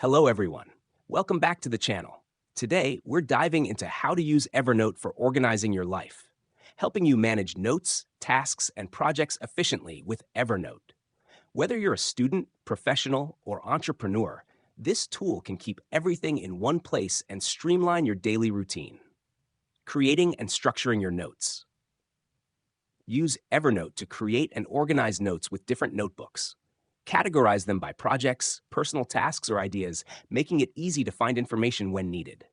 Hello, everyone. Welcome back to the channel. Today, we're diving into how to use Evernote for organizing your life, helping you manage notes, tasks, and projects efficiently with Evernote. Whether you're a student, professional, or entrepreneur, this tool can keep everything in one place and streamline your daily routine. Creating and structuring your notes. Use Evernote to create and organize notes with different notebooks. Categorize them by projects, personal tasks, or ideas, making it easy to find information when needed.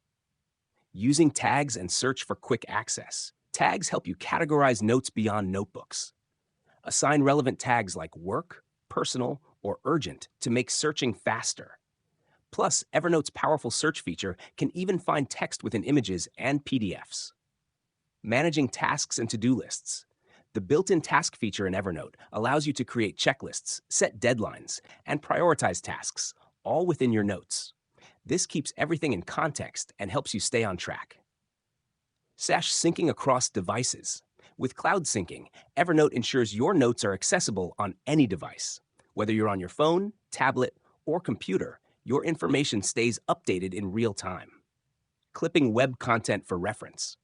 Using tags and search for quick access. Tags help you categorize notes beyond notebooks. Assign relevant tags like work, personal, or urgent to make searching faster. Plus, Evernote's powerful search feature can even find text within images and PDFs. Managing tasks and to-do lists. The built-in task feature in Evernote allows you to create checklists, set deadlines, and prioritize tasks, all within your notes. This keeps everything in context and helps you stay on track. Syncing across devices. With cloud syncing, Evernote ensures your notes are accessible on any device. Whether you're on your phone, tablet, or computer, your information stays updated in real time. Clipping web content for reference.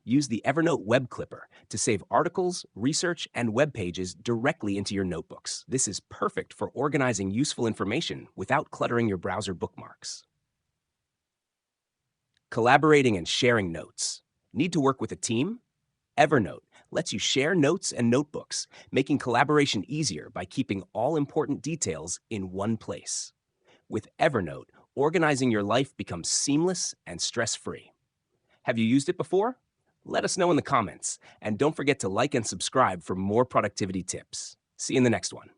Use the Evernote Web Clipper to save articles, research, and web pages directly into your notebooks. This is perfect for organizing useful information without cluttering your browser bookmarks. Collaborating and sharing notes. Need to work with a team? Evernote lets you share notes and notebooks, making collaboration easier by keeping all important details in one place. With Evernote, organizing your life becomes seamless and stress-free. Have you used it before? Let us know in the comments, and don't forget to like and subscribe for more productivity tips. See you in the next one.